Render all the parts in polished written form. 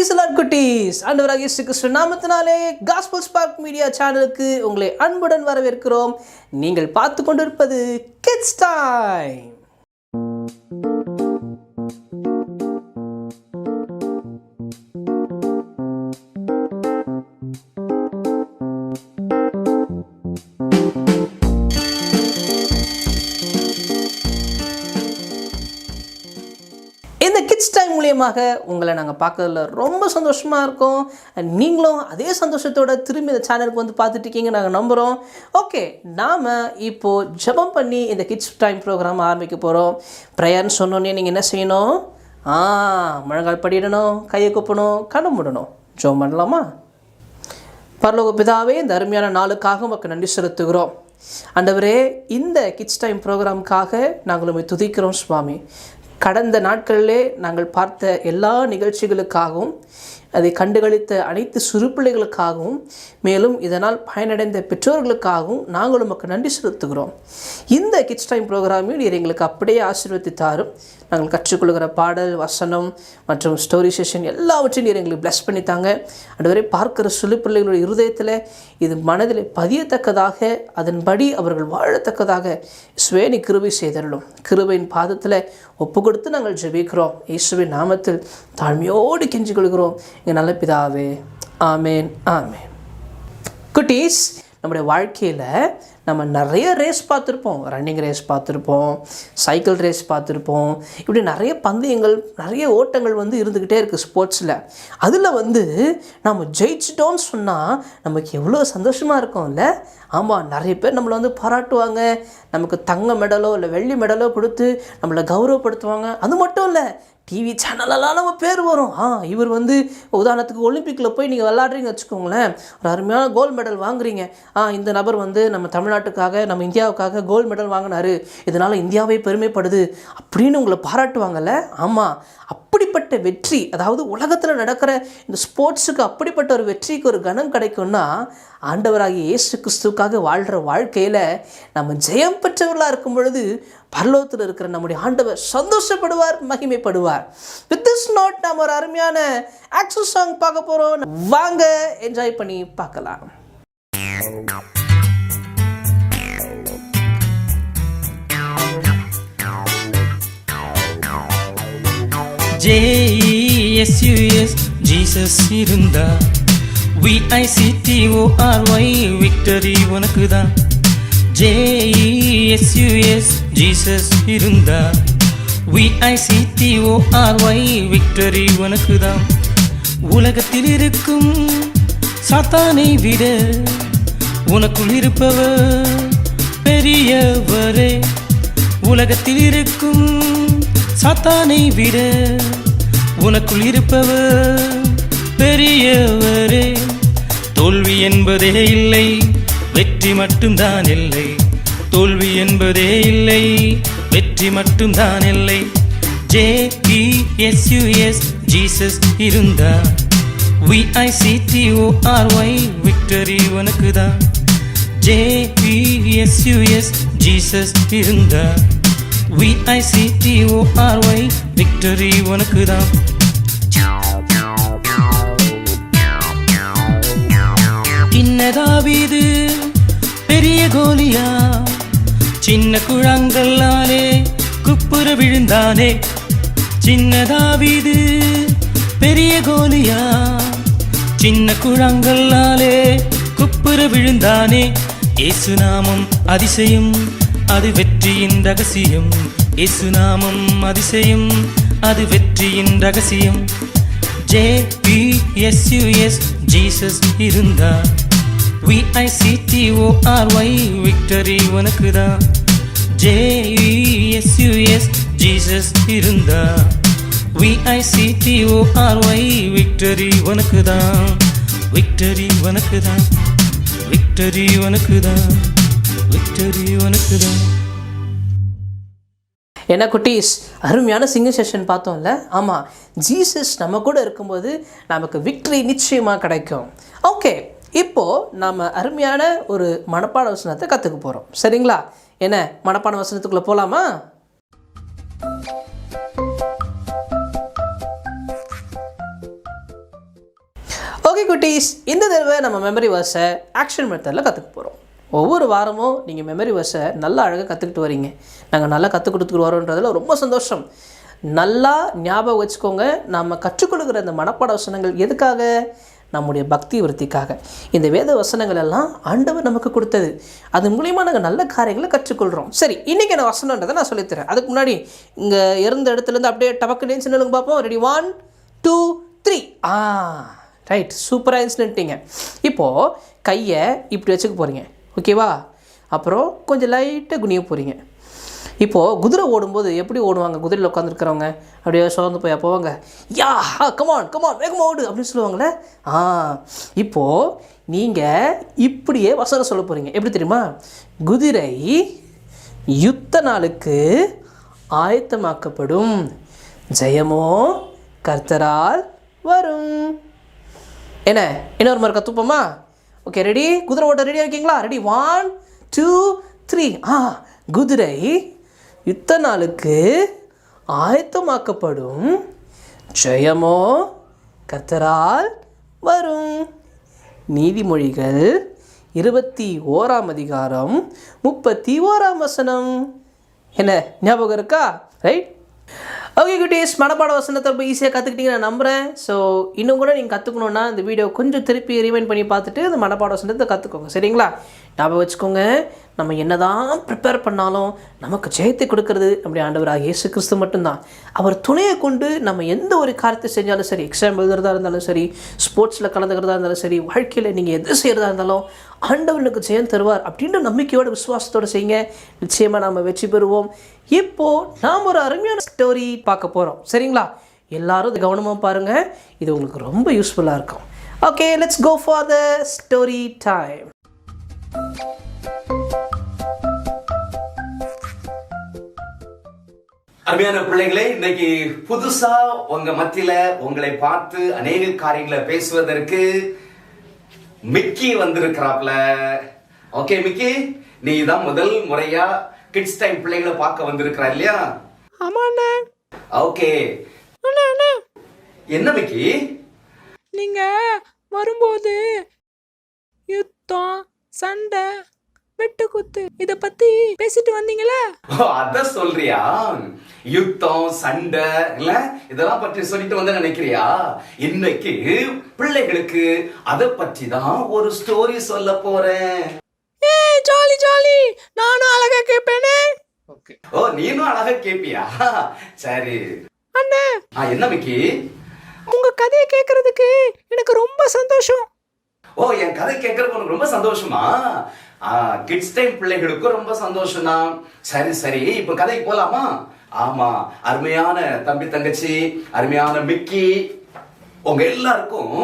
Praise the Lord குட்டீஸ். ஆண்டவராகிய இயேசு கிறிஸ்து நாமத்தினாலே காஸ்பல் ஸ்பார்க் மீடியா சேனலுக்கு உங்களை அன்புடன் வரவேற்கிறோம். நீங்கள் பார்த்து கொண்டிருப்பது கிட்ஸ் டைம். இந்த கிட்ஸ் டைம் மூலியமாக உங்களை நாங்கள் பார்க்கறதுல ரொம்ப சந்தோஷமாக இருக்கோம். நீங்களும் அதே சந்தோஷத்தோட திரும்பி இந்த சேனலுக்கு வந்து பார்த்துட்டு இருக்கீங்க நாங்கள் நம்புகிறோம். ஓகே, நாம் இப்போது ஜெபம் பண்ணி இந்த கிட்ஸ் டைம் ப்ரோக்ராம் ஆரம்பிக்க போகிறோம். ப்ரேயர்னு சொன்னோன்னே நீங்கள் என்ன செய்யணும்? முழங்கால் படிடணும், கையை கூப்பணும், கண்ணு மூடணும். ஜெபம் பண்ணலாமா? பரலோக பிதாவே, இந்த அருமையான நாளுக்காக உமக்கு நன்றி செலுத்துகிறோம். ஆண்டவரே, இந்த கிட்ஸ் டைம் ப்ரோக்ராமுக்காக நாங்கள் உம்மை துதிக்கிறோம் சுவாமி. கடந்த நாட்களிலே நாங்கள் பார்த்த எல்லா நிகழ்ச்சிகளுக்காகவும் அதை கண்டுகளித்த அனைத்து சிறு பிள்ளைகளுக்காகவும் மேலும் இதனால் பயனடைந்த பெற்றோர்களுக்காகவும் நாங்கள் உமக்கு நன்றி செலுத்துகிறோம். இந்த கிட்ஸ் டைம் ப்ரோக்ராமையும் நீர் எங்களுக்கு அப்படியே ஆசீர்வதித்து தாரும். நாங்கள் கற்றுக்கொள்கிற பாடல், வசனம் மற்றும் ஸ்டோரி செஷன் எல்லாவற்றையும் நீர் எங்களுக்கு பிளஸ் பண்ணித்தாங்க. அதுவரை பார்க்கிற சிறு பிள்ளைகளுடைய இருதயத்தில் இது மனதில் பதியத்தக்கதாக, அதன்படி அவர்கள் வாழத்தக்கதாக இயேசுவே கிருபை செய்தருளும். கிருபையின் பாதத்தில் ஒப்பு கொடுத்து நாங்கள் ஜெபிக்கிறோம். இயேசுவின் நாமத்தில் தாழ்மையோடு கெஞ்சி கொள்கிறோம் எங்கள் நல்ல பிதாவே. ஆமேன், ஆமேன். குட்டீஸ், நம்முடைய வாழ்க்கையில் நம்ம நிறைய ரேஸ் பார்த்துருப்போம். ரன்னிங் ரேஸ் பார்த்துருப்போம், சைக்கிள் ரேஸ் பார்த்துருப்போம். இப்படி நிறைய பந்தயங்கள், நிறைய ஓட்டங்கள் இருந்துக்கிட்டே இருக்குது ஸ்போர்ட்ஸில். அதில் நம்ம ஜெயிச்சிட்டோன்னு சொன்னால் நமக்கு எவ்வளோ சந்தோஷமாக இருக்கும்ல. ஆமாம், நிறைய பேர் நம்மளை பாராட்டுவாங்க. நமக்கு தங்க மெடலோ இல்லை வெள்ளி மெடலோ கொடுத்து நம்மளை கௌரவப்படுத்துவாங்க. அது மட்டும் இல்லை, டிவி சேனலெல்லாம் நம்ம பேர் வரும். இவர் உதாரணத்துக்கு ஒலிம்பிக்கில் போய் நீங்கள் விளாட்றீங்க வச்சுக்கோங்களேன், ஒரு அருமையான கோல்டு மெடல் வாங்குறீங்க. இந்த நபர் நம்ம தமிழ்நாட்டுக்காக, நம்ம இந்தியாவுக்காக கோல்டு மெடல் வாங்கினார், இதனால் இந்தியாவே பெருமைப்படுது அப்படின்னு உங்களை பாராட்டுவாங்கல்ல. ஆமாம், அப்படிப்பட்ட வெற்றி, அதாவது உலகத்தில் நடக்கிற இந்த ஸ்போர்ட்ஸுக்கு அப்படிப்பட்ட ஒரு வெற்றிக்கு ஒரு கனம் கிடைக்கும்னா, ஆண்டவராகிய இயேசு கிறிஸ்துவுக்காக வாழ்கிற வாழ்க்கையில் நம்ம ஜெயம் பெற்றவர்களாக இருக்கும் பொழுது பரலோகத்தில் இருக்கிற நம்முடைய ஆண்டவர் சந்தோஷப்படுவார், மகிமைப்படுவார். வித் திஸ் நோட் நம்ம ஒரு அருமையான ஆக்ஷன் சாங் பார்க்க போகிறோம். வாங்க என்ஜாய் பண்ணி பார்க்கலாம். JESUS ஜீசஸ் இருந்தா, VICTORY விக்டரி உனக்குதான். JESUS ஜீசஸ் இருந்தா, VICTORY விக்டரி உனக்குதான். உலகத்தில் இருக்கும் சாத்தானை விட உனக்குள் இருப்பவர் பெரியவரே. உலகத்தில் இருக்கும் சாத்தானை விட உனக்குள் இருப்பவர் பெரியவரே. தோல்வி என்பதே இல்லை, வெற்றி மட்டும்தான் இல்லை. தோல்வி என்பதே இல்லை, வெற்றி மட்டும்தான் இல்லை. JESUS ஜீசஸ் இருந்தா, VICTORY விக்டரி உனக்குதான். JESUS ஜீசஸ் இருந்தா, VICTORY விக்டரி உனக்குதான். சின்னதாவீது பெரிய கோலியா, சின்ன குழாங்கல்லாலே குப்புற விழுந்தானே. சின்னதாவீது பெரிய கோலியா, சின்ன குழாங்கல்லாலே குப்புற விழுந்தானே. இயேசு நாமம் அதிசயம், அது வெற்றியின் ரகசியம். இயேசு நாமம் அதிசயம், அது வெற்றியின் ரகசியம். JESUS ஜீசஸ் இருந்தா, VICTORY விக்டரி உனக்குதான். JESUS ஜீசஸ் இருந்தா, VICTORY விக்டரி உனக்குதான். விக்டரி உனக்குதான், விக்டரி உனக்குதான், விக்டரி உனக்குதான். என்ன குட்டீஸ், அருமையான சிங்கிங் செஷன் பார்த்தோம்ல. ஆமாம், ஜீசஸ் நம்ம கூட இருக்கும்போது நமக்கு விக்டரி நிச்சயமாக கிடைக்கும். ஓகே, இப்போது நம்ம அருமையான ஒரு மனப்பாட வசனத்தை கற்றுக்க போகிறோம். சரிங்களா? என்ன மனப்பாட வசனத்துக்குள்ளே போகலாமா? குட்டீஸ், இந்த தடவை நம்ம மெமரி வேர்ஸை ஆக்ஷன் மெத்தடில் கற்றுக்க போகிறோம். ஒவ்வொரு வாரமும் நீங்கள் மெமரி வேர்ஸை நல்லா அழகாக கற்றுக்கிட்டு வரீங்க. நாங்கள் நல்லா கற்றுக் கொடுத்துட்டு வரோன்றதில் ரொம்ப சந்தோஷம். நல்லா ஞாபகம் வச்சுக்கோங்க, நம்ம கற்றுக் கொடுக்குற இந்த மனப்பாட வசனங்கள் எதுக்காக? நம்முடைய பக்தி விருத்திக்காக. இந்த வேத வசனங்கள் எல்லாம் ஆண்டவர் நமக்கு கொடுத்தது. அது மூலிமா நாங்கள் நல்ல காரியங்களை கற்றுக்கொள்கிறோம். சரி, இன்றைக்கி என்ன வசனன்றதை நான் சொல்லித்தரேன். அதுக்கு முன்னாடி இங்கே இருந்த இடத்துலேருந்து அப்படியே டபக்கு சின்னலுங்க பார்ப்போம். ரெடி, 1 2 3. ரைட், சூப்பராக இன்சிடென்ட்டிங்க. இப்போது கையை இப்படி வச்சுக்க போகிறீங்க, ஓகேவா? அப்புறம் கொஞ்சம் லைட்டாக குனிய போகிறீங்க. இப்போது குதிரை ஓடும்போது எப்படி ஓடுவாங்க? குதிரையில் உட்காந்துருக்கிறவங்க அப்படியே சோர்ந்து போய் போவாங்க, யா கமான் கமான் வேகமாக ஓடு அப்படின்னு சொல்லுவாங்களே. இப்போது நீங்கள் இப்படியே வசனம் சொல்ல போகிறீங்க. எப்படி தெரியுமா? குதிரை யுத்த நாளுக்கு ஆயத்தமாக்கப்படும், ஜெயமோ கர்த்தரால் வரும். என்ன இன்னொரு மாதிரி கற்றுப்போமா? Okay, ready? குதிரை ஓட்ட ரெடியாக இருக்கீங்களா? ரெடி, 1 2 3. குதிரை யுத்த நாளுக்கு ஆயத்தமாக்கப்படும், ஜெயமோ கர்த்தரால் வரும். நீதிமொழிகள் 21ஆம் அதிகாரம் 31ஆம் வசனம். என்ன ஞாபகம் இருக்கா? ரைட். ஓகே குட்டீஸ், மனப்பாட வசனத்தை ரொம்ப ஈஸியாக கற்றுக்கிட்டீங்க நான் நம்புகிறேன். ஸோ இன்னும் கூட நீங்கள் கற்றுக்கணுன்னா இந்த வீடியோ கொஞ்சம் திருப்பி ரிமைண்ட் பண்ணி பார்த்துட்டு இந்த மனப்பாட வசனத்தை கற்றுக்கோங்க, சரிங்களா? ஞாபகம் வச்சுக்கோங்க, நம்ம என்ன தான் ப்ரிப்பேர் பண்ணாலும் நமக்கு ஜெயத்தை கொடுக்கறது அப்படி ஆண்டவராக இயேசு கிறிஸ்து மட்டும்தான். அவர் துணையை கொண்டு நம்ம எந்த ஒரு காரியத்தை செஞ்சாலும் சரி, எக்ஸாம் எழுதுறதா இருந்தாலும் சரி, ஸ்போர்ட்ஸில் கலந்துக்கிறதா இருந்தாலும் சரி, வாழ்க்கையில் நீங்கள் எது செய்கிறதா இருந்தாலும் ஆண்டவனுக்கு ஜெயம் தருவார் அப்படின்ற நம்பிக்கையோட விசுவாசத்தோடு செய்யுங்க. நிச்சயமாக நாம் வெற்றி பெறுவோம். இப்போது நாம் ஒரு அருமையான ஸ்டோரி பார்க்க போகிறோம், சரிங்களா? எல்லாரும் கவனமாக பாருங்கள், இது உங்களுக்கு ரொம்ப யூஸ்ஃபுல்லாக இருக்கும். Okay, let's go for the story time. அருமையான பிள்ளைகளே, இன்னைக்கு புதுசா உங்க மத்தியில உங்களை பார்த்து அநேக காரியங்களை பேசுவதற்கு மிக்கி வந்திருக்கிறாப்ல. ஓகே மிக்கி, நீ தான் முதல் முறையா கிட்ஸ் டைம் பிள்ளைகளை பார்க்க வந்திருக்கிறா இல்லையா? ஆமா அண்ணா. ஓகே அண்ணா அண்ணா, என்ன மிக்கி? நீங்க வரும்போது யுத்தம், சண்டை, வெட்டுக்குத்து இத பத்தி பேசிட்டு வந்தீங்களா? அத சொல்றியா? யுத்தம், சண்டை இல்ல இதெல்லாம் பற்றி சொல்லிட்டு வந்து நினைக்கிறியா? இன்னைக்கு பிள்ளைகளுக்கு அத பற்றி தான் ஒரு ஸ்டோரி சொல்ல போறேன். ஏய் ஜாலி ஜாலி, நானும் அழகா கேப்பேனே. ஓகே. ஓ, நீனும் அழகா கேப்பியா? சரி அண்ணா, என்ன மிக்கி? உங்க கதையை கேக்குறதுக்கு எனக்கு ரொம்ப சந்தோஷம். ஓ, என் கதை கேட்கறதுக்கு உனக்கு ரொம்ப சந்தோஷமா? கிட்ஸ் டைம் பிள்ளைகளுக்கும் ரொம்ப சந்தோஷம் தான். சரி சரி, இப்ப கதைக்கு போலாமா? ஆமா, அருமையான தம்பி தங்கச்சி, அருமையான மிக்கி, உங்க எல்லாருக்கும்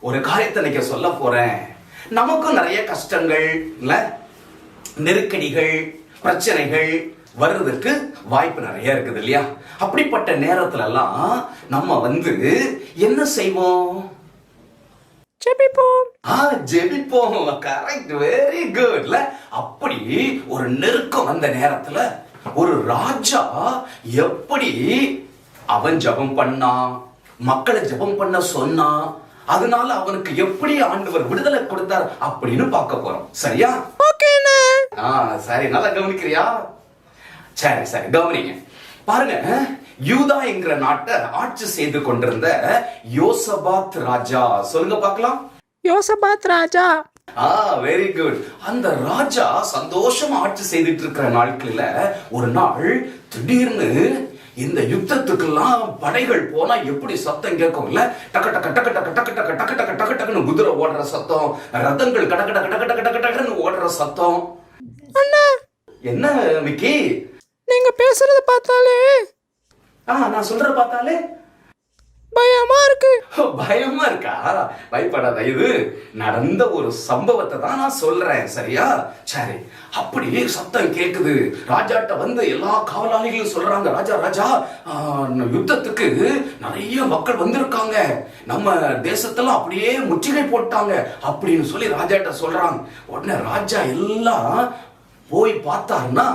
ஒரு காரியத்தை இன்னைக்கு சொல்ல போறேன். நமக்கும் நிறைய கஷ்டங்கள் இல்ல, நெருக்கடிகள், பிரச்சனைகள் வர்றதுக்கு வாய்ப்பு நிறைய இருக்குது இல்லையா? அப்படிப்பட்ட நேரத்துல எல்லாம் நம்ம என்ன செய்வோம்? ஜெபிப்போம். ஜெபிப்போம். கரெக்ட், வெரி குட்ல. அப்படி ஒரு நெருக்கம் வந்த நேரத்துல ஒரு ராஜா எப்படி அவன் ஜெபம் பண்ணான், மக்களை ஜெபம் பண்ண சொன்னான், அதனால அவனுக்கு எப்படி ஆண்டவர் விடுதலை கொடுத்தார் அப்படின்னு பார்க்க போறோம். சரியா? ஓகேண்ணா. சரி, நல்லா கவனிக்கிறியா? சரி சரி, கவனிங்க. பாருங்க, யூதா என்கிற நாட்டை ஆட்சி செய்து கொண்டிருந்த யோசபாத் ராஜா. சொல்லுங்க பார்க்கலாம். யோசபாத் ராஜா. Very good. அந்த ராஜா சந்தோஷமா ஆட்சி செய்துட்டு இருக்கிற நாட்கள்ல ஒரு நாள் திடீர்னு இந்த யுத்தத்துக்கெல்லாம் படைகள் போனா எப்படி சத்தம் கேட்கும் இல்ல? டக்கு டக்கு டக்கு டக்கு டக்கு டக்கு டக்கு டக்கு டக்கு டக்குன்னு குதிரை ஓடுற சத்தம், ரதங்கள் கடக்கு டக்கு டக்கு டக்கு டக்கு டக்குன்னு ஓடுற சத்தம். அண்ணா, என்ன மிக்கி? நீங்க பேசுறத பார்த்தாலே, நான் சொல்ற பார்த்தாலே பயமா இருக்கு. பயமா இருக்கா? பயப்படாத, இது நடந்த ஒரு சம்பவத்தை தான் நான் சொல்றேன், சரியா? சரி, அப்படியே சத்தம் கேக்குது. ராஜாட்ட வந்து எல்லா காவலாளிகளும் சொல்றாங்க, ராஜா ராஜா, யுத்தத்துக்கு நிறைய மக்கள் வந்திருக்காங்க, நம்ம தேசத்துல அப்படியே முற்றுகை போட்டாங்க அப்படின்னு சொல்லி ராஜாட்ட சொல்றாங்க. உடனே ராஜா எல்லாம் போய் பார்த்தாருன்னா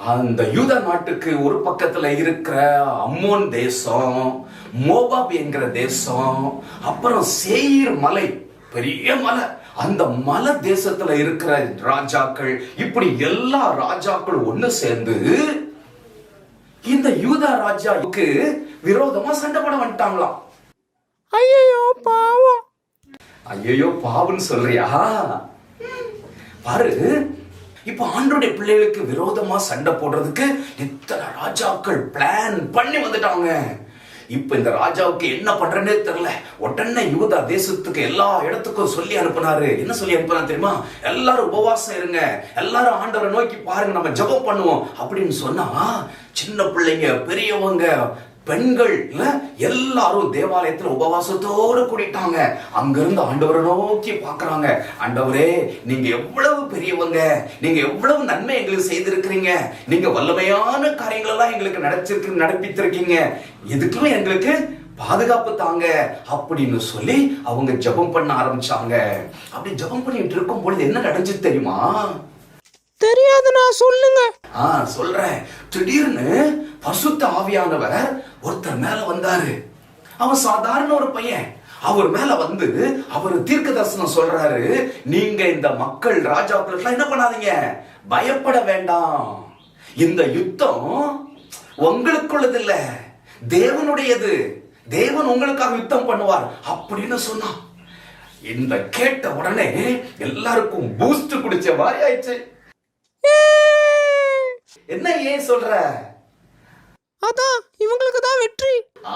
அந்த யூதா நாட்டுக்கு ஒரு பக்கத்துல இருக்கிற அம்மோன் தேசம், மோபாப் என்கிற தேசம், அப்புறம் சேயீர் மலை, பெரிய மலை, அந்த மலை தேசத்துல இருக்கிற ராஜாக்கள், இப்படி எல்லா ராஜாக்களும் ஒண்ணு சேர்ந்து இந்த யூதா ராஜாவுக்கு விரோதமா சண்டை போட வந்துட்டாங்களாம். ஐயோ பாவம். ஐயோ பாவம்னு சொல்றியா? பாரு, இப்ப ஆண்டவருடைய பிள்ளைகளுக்கு விரோதமா சண்டை போடுறதுக்கு இத்தனை ராஜாக்கள் பிளான் பண்ணி வந்துட்டாங்க. இப்ப இந்த ராஜாவுக்கு என்ன பண்றேன்னே தெரியல. உடனே யூதா தேசத்துக்கு எல்லா இடத்துக்கும் சொல்லி அனுப்புனாரு. என்ன சொல்லி அனுப்புனா தெரியுமா? எல்லாரும் உபவாசம் இருங்க, எல்லாரும் ஆண்டவரை நோக்கி பாருங்க, நம்ம ஜெபம் பண்ணுவோம் அப்படின்னு சொன்னா, சின்ன பிள்ளைங்க, பெரியவங்க, பெண்கள் எல்லாரும் தேவாலயத்துல உபவாசத்தோடு கூடிட்டாங்க. அங்கிருந்து ஆண்டவரை நோக்கி பாக்குறாங்க. ஆண்டவரே, நீங்க எவ்வளவு பெரியவங்க, நீங்க எவ்வளவு நன்மை எங்களுக்கு செய்திருக்கிறீங்க, நீங்க வல்லமையான காரியங்கள் எல்லாம் எங்களுக்கு நடப்பித்திருக்கீங்க, இதுக்குமே எங்களுக்கு பாதுகாப்பு தாங்க அப்படின்னு சொல்லி அவங்க ஜெபம் பண்ண ஆரம்பிச்சாங்க. அப்படி ஜெபம் பண்ணிட்டு இருக்கும் பொழுது என்ன நடந்துச்சு தெரியுமா? தெரியாதுண்ணா, சொல்லுங்க. சொல்றேன். திடீர்னு பரிசுத்த ஆவியானவர் ஒருத்தர் மேல வந்தாரு. அவன் சாதாரண ஒரு பையன். அவர் மேல வந்து அவர் தீர்க்க தரிசனம் சொல்றாரு. நீங்க இந்த மக்கள் ராஜாக்கள் என்ன பண்ணாதீங்க, பயப்பட வேண்டாம், இந்த யுத்தம் உங்களுக்குள்ளது இல்ல, தேவனுடையது, தேவன் உங்களுக்காக யுத்தம் பண்ணுவார் அப்படின்னு சொன்னான். இந்த கேட்ட உடனே எல்லாருக்கும் பூஸ்ட் குடிச்ச மாதிரி ஆயிடுச்சு. என்ன ஏன் சொல்ற? அதான் இவங்களுக்கு தான் வெற்றி.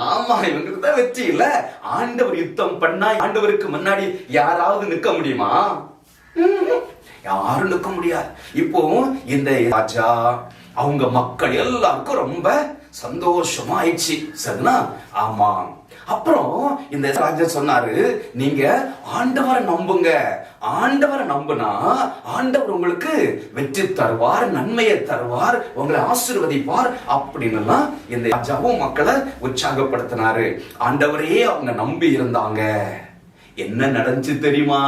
ஆமா, இவங்களுக்கு தான் வெற்றி இல்ல. ஆண்டவர் யுத்தம் பண்ணா ஆண்டவருக்கு முன்னாடி யாராவது நிக்க முடியுமா? யாரும் நிக்க முடியாது. இப்போ இந்த ராஜா அவங்க மக்கள் எல்லாருக்கும் ரொம்ப சந்தோஷமா ஆயிடுச்சு. சரினா? ஆமா. அப்புறம் இந்த ராஜா சொன்னாரு, நீங்க ஆண்டவரை நம்புங்க, ஆண்டவரை நம்புனா ஆண்டவர் உங்களுக்கு வெற்றி தருவார், நன்மையை தருவார், உங்களை ஆசீர்வதிப்பார் அப்படின்னு இந்த ராஜாவும் மக்களை உற்சாகப்படுத்தினாரு. ஆண்டவரையே அவங்க நம்பி இருந்தாங்க. என்ன நடந்துச்சு தெரியுமா?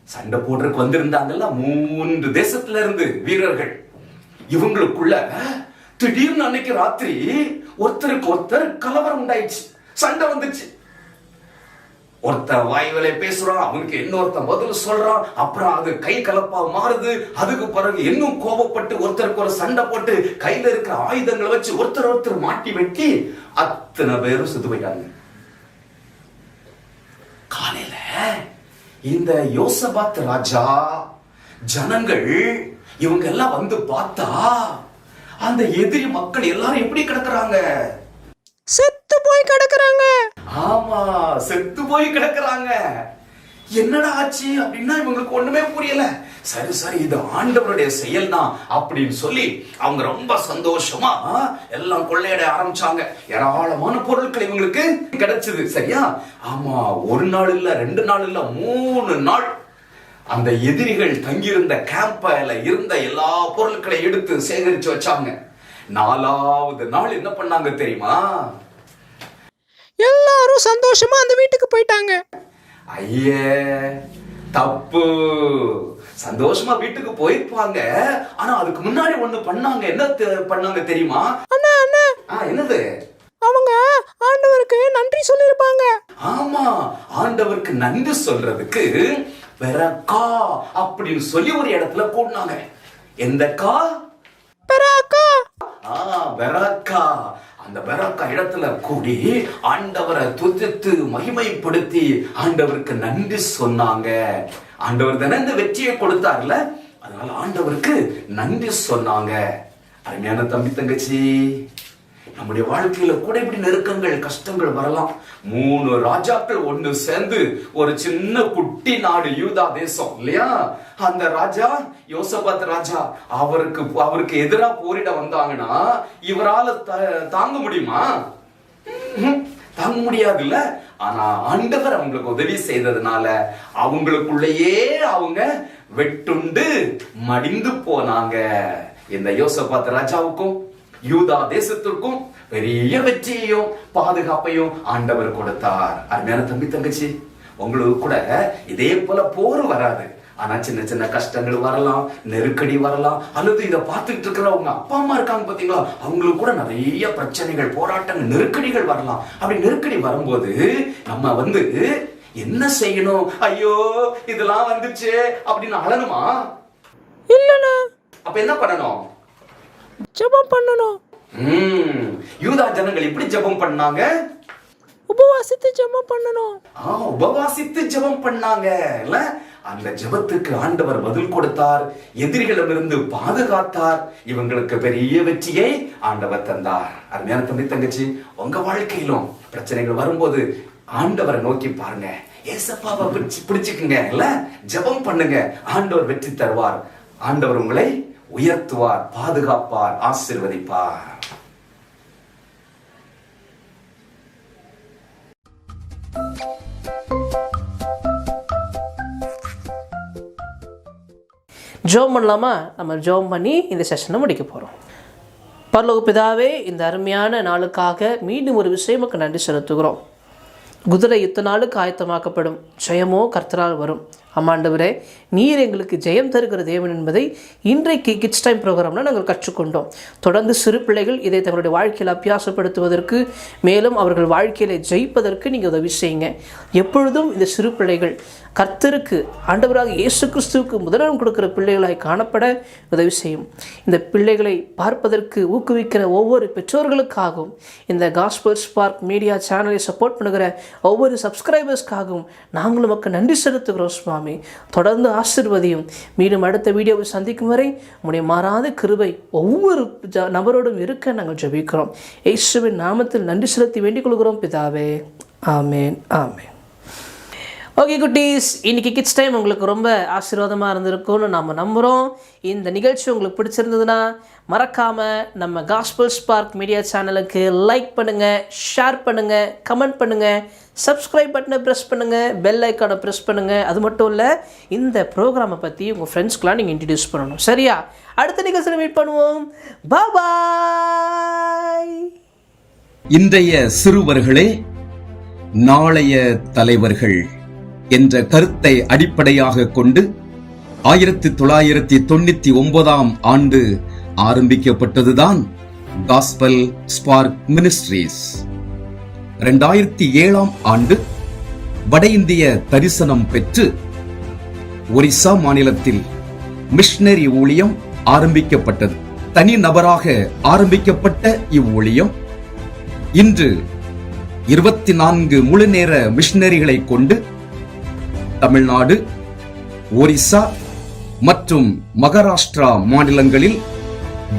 சண்டை போடுறதுக்கு வந்திருந்தாங்கல்ல 3 தேசத்துல இருந்து வீரர்கள், இவங்களுக்குள்ள திடீர்னு அன்னைக்கு ராத்திரி ஒருத்தருக்கு ஒருத்தர் கலவரம் உண்டாயிடுச்சு, சண்டை வந்துச்சு. ஒருத்தர் வாய்வலை பேசுறான், அவனுக்கு இன்னொருத்தன் பதில் சொல்றான். அப்புறம் அது கை கலப்பா மாறுது. அதுக்கு பிறகு இன்னும் கோபப்பட்டு ஒருத்தருக்கு ஒரு சண்டை போட்டு கையில இருக்கிற ஆயுதங்களை வச்சு ஒருத்தர் மாட்டி வெட்டி அத்தனை பேரும் செத்து போயிட்டாங்க. காலையில இந்த யோசபாத் ராஜா ஜனங்கள் இவங்க எல்லாம் வந்து பார்த்தா அந்த எதிரி மக்கள் எல்லாரும் எப்படி கிடக்குறாங்க? செத்து போய் கிடக்குறாங்க. ஆமா, செத்து போய் கிடக்குறாங்க. என்னடா ஆச்சு அப்படின்னா இவங்களுக்கு ஒண்ணுமே புரியல. சரி இது ஆண்டவருடைய செயல் தான் அப்படின்னு சொல்லி அவங்க ரொம்ப சந்தோஷமா எல்லாம் கொள்ளையட ஆரம்பிச்சாங்க. ஏராளமான பொருட்கள் இவங்களுக்கு கிடைச்சது. சரியா? ஆமா, 1 நாள் இல்ல, 2 நாள் இல்ல, 3 நாள் அந்த எதிரிகள் தங்கியிருந்த கேம்ப்ல இருந்த எல்லா பொருட்களை எடுத்து சேகரிச்சு வச்சாங்க. 4வது நாள் என்ன பண்ணாங்க தெரியுமா? எல்லாரும் சந்தோஷமா அந்த வீட்டுக்கு போயிட்டாங்க. ஐயே, தப்பு. சந்தோஷமா வீட்டுக்கு போயிருப்பாங்க. ஆனா அதுக்கு முன்னாடி ஒண்ணு பண்ணாங்க. என்ன பண்ணாங்க தெரியுமா? அண்ணா அண்ணா, என்னது? அவங்க ஆண்டவருக்கு நன்றி சொல்லிருப்பாங்க. ஆமா, ஆண்டவருக்கு நன்றி சொல்றதுக்கு பெரக்கா அப்படின்னு சொல்லி ஒரு இடத்துல கூடினாங்க. எந்த கா? பெராக்கா. பெரக்கா. அந்த பெரக்கா இடத்துல கூடி ஆண்டவரை துதித்து மகிமைப்படுத்தி ஆண்டவருக்கு நன்றி சொன்னாங்க. ஆண்டவர் தானே இந்த வெற்றியை கொடுத்தார்ல, அதனால ஆண்டவருக்கு நன்றி சொன்னாங்க. அருமையான தம்பி தங்கச்சி, நம்முடைய வாழ்க்கையில கூட இப்படி நெருக்கங்கள், கஷ்டங்கள் வரலாம். 3 ராஜாக்கள் ஒண்ணு சேர்ந்து ஒரு சின்ன குட்டி நாடு யூதா தேசம் இல்லையா? அந்த ராஜா யோசபாத் ராஜா அவருக்கு எதிரா போரிட வந்தாங்கன்னா இவரால தாங்க முடியுமா? தாங்க முடியாதுல்ல. ஆனா ஆண்டவர் அவங்களுக்கு உதவி செய்ததுனால அவங்களுக்குள்ளேயே அவங்க வெட்டுண்டு மடிந்து போனாங்க. இந்த யோசபாத் ராஜாவுக்கும் யூதா தேசத்திற்கும் பெரிய வெற்றியையும் பாதுகாப்பையும் ஆண்டவர் கொடுத்தார். அருமையான தம்பி தங்கச்சி, உங்களுக்கு கூட இதே போல போர் வராது. ஆனா சின்ன சின்ன கஷ்டங்கள் வரலாம், நெருக்கடி வரலாம், அல்லது இதை பார்த்துட்டு இருக்கிற உங்க அப்பா அம்மா இருக்காங்க பாத்தீங்களா, அவங்களுக்கு கூட நிறைய பிரச்சனைகள், போராட்டங்கள், நெருக்கடிகள் வரலாம். அப்படி நெருக்கடி வரும்போது நம்ம என்ன செய்யணும்? ஐயோ இதெல்லாம் வந்துச்சு அப்படின்னு அழணுமா? இல்லண்ணா, அப்ப என்ன பண்ணணும்? ஜெபம் பண்ணணும். யூதா ஜனங்கள் எப்படி ஜெபம் பண்ணாங்க? உபவாசித்து ஜெபம் பண்ணணும். உபவாசித்து ஜெபம் பண்ணாங்க. அந்த ஜெபத்துக்கு ஆண்டவர் பதில் கொடுத்தார், எதிரிகளிடமிருந்து பாதுகாத்தார், இவங்களுக்கு பெரிய வெற்றியை ஆண்டவர் தந்தார். அருமையான தம்பி தங்கச்சி, உங்க வாழ்க்கையிலும் பிரச்சனைகள் வரும்போது ஆண்டவரை நோக்கி பாருங்க, ஏசப்பாவை பிடிச்சுக்குங்க, ஜெபம் பண்ணுங்க, ஆண்டவர் வெற்றி தருவார். ஆண்டவர் உங்களை உயர்த்துவார், பாதுகாப்பார், ஆசீர்வதிப்பார். ஜெபம் பண்ணலாமா? நம்ம ஜெபம் பண்ணி இந்த செஷனை முடிக்க போகிறோம். பரலோக பிதாவே, இந்த அருமையான நாளுக்காக மீண்டும் ஒரு விஷயமுக்கு நன்றி செலுத்துகிறோம். குதிரை யுத்த நாளுக்கு ஆயத்தமாக்கப்படும், ஜெயமோ கர்த்தரால் வரும். ஆமாண்டவரே, நீர் எங்களுக்கு ஜெயம் தருகிற தேவன் என்பதை இன்றைக்கு கிட்ஸ் டைம் ப்ரோக்ராமில் நாங்கள் கற்றுக்கொண்டோம். தொடர்ந்து சிறு பிள்ளைகள் இதை தங்களுடைய வாழ்க்கையில் அபியாசப்படுத்துவதற்கு, மேலும் அவர்கள் வாழ்க்கையில் ஜெயிப்பதற்கு நீங்கள் உதவி செய்யுங்க. எப்பொழுதும் இந்த சிறு பிள்ளைகள் கர்த்தருக்கு, ஆண்டவராக இயேசு கிறிஸ்துவுக்கு முதலிடம் கொடுக்கிற பிள்ளைகளாய் காணப்பட உதவி செய்யும். இந்த பிள்ளைகளை பார்ப்பதற்கு ஊக்குவிக்கிற ஒவ்வொரு பெற்றோர்களுக்காகவும், இந்த காஸ்பல் ஸ்பார்க் மீடியா சேனலை சப்போர்ட் பண்ணுகிற ஒவ்வொரு சப்ஸ்கிரைபர்ஸ்க்காகவும் நாங்களும் நமக்கு நன்றி செலுத்துகிறோம் சுவாமி. தொடர்ந்து ஆசீர்வதியும். மீண்டும் அடுத்த வீடியோவை சந்திக்கும் வரை உம்முடைய மாறாத கிருபை ஒவ்வொரு நபரோடும் இருக்க நாங்கள் ஜெபிக்கிறோம். இயேசுவின் நாமத்தில் நன்றி செலுத்தி வேண்டிக் கொள்கிறோம் பிதாவே. ஆமேன், ஆமேன். ஓகே குட்டீஸ், இன்றைக்கி கிட்ஸ் டைம் உங்களுக்கு ரொம்ப ஆசீர்வாதமாக இருந்திருக்கும்னு நாம் நம்புகிறோம். இந்த நிகழ்ச்சி உங்களுக்கு பிடிச்சிருந்ததுன்னா மறக்காமல் நம்ம காஸ்பல் ஸ்பார்க் மீடியா சேனலுக்கு லைக் பண்ணுங்கள், ஷேர் பண்ணுங்கள், கமெண்ட் பண்ணுங்கள், சப்ஸ்கிரைப் பட்டனை ப்ரெஸ் பண்ணுங்கள், பெல் ஐக்கானை ப்ரெஸ் பண்ணுங்கள். அது மட்டும் இல்லை, இந்த ப்ரோக்ராமை பற்றி உங்கள் ஃப்ரெண்ட்ஸ்க்கெலாம் நீங்கள் இன்ட்ரடியூஸ் பண்ணணும். சரியா? அடுத்த நிகழ்ச்சியில் மீட் பண்ணுவோம். பாய். இன்றைய சிறுவர்களே நாளைய தலைவர்கள் என்ற கருத்தை அடிப்படையாக கொண்டு 1999 ஆண்டு ஆரம்பிக்கப்பட்டதுதான் காஸ்பல் ஸ்பார்க் மினிஸ்ட்ரீஸ். 2007 ஆண்டு வட இந்திய தரிசனம் பெற்று ஒரிசா மாநிலத்தில் மிஷனரி ஊழியம் ஆரம்பிக்கப்பட்டது. தனி நபராக ஆரம்பிக்கப்பட்ட இவ்வூழியம் இன்று 24 முழு நேர மிஷனரிகளை கொண்டு தமிழ்நாடு, ஒரிசா மற்றும் மகாராஷ்டிரா மாநிலங்களில்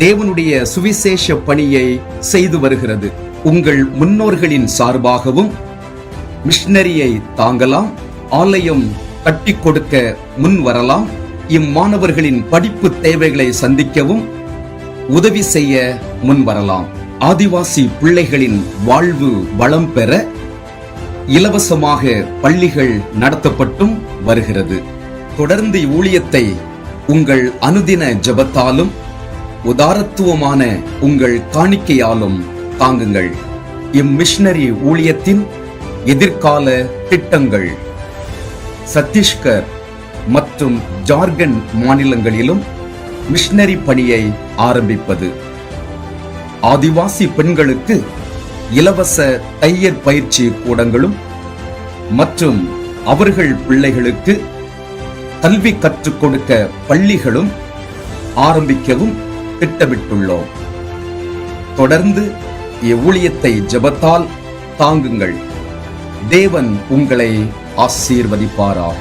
தேவனுடைய சுவிசேஷ பணியை செய்து வருகிறது. உங்கள் முன்னோர்களின் சார்பாகவும் மிஷனரியை தாங்கலாம், ஆலயம் கட்டி கொடுக்க முன் வரலாம், இம்மாணவர்களின் படிப்பு தேவைகளை சந்திக்கவும் உதவி செய்ய முன் வரலாம். ஆதிவாசி பிள்ளைகளின் வாழ்வு வளம் பெற இலவசமாக பள்ளிகள் நடத்தப்பட்டும் வருகிறது. தொடர்ந்து ஊழியத்தை உங்கள் அனுதின ஜெபத்தாலும் உதாரத்துவமான உங்கள் காணிக்கையாலும் தாங்குங்கள். இம்மிஷனரி ஊழியத்தின் எதிர்கால திட்டங்கள் சத்தீஸ்கர் மற்றும் ஜார்க்கண்ட் மாநிலங்களிலும் மிஷனரி பணியை ஆரம்பிப்பது, ஆதிவாசி பெண்களுக்கு இலவச தையற் பயிற்சி கூடங்களும் மற்றும் அவர்கள் பிள்ளைகளுக்கு கல்வி கற்றுக் கொடுக்க பள்ளிகளும் ஆரம்பிக்கவும் திட்டமிட்டுள்ளோம். தொடர்ந்து இவ்வூழியத்தை ஜெபத்தால் தாங்குங்கள். தேவன் உங்களை ஆசீர்வதிப்பாராக.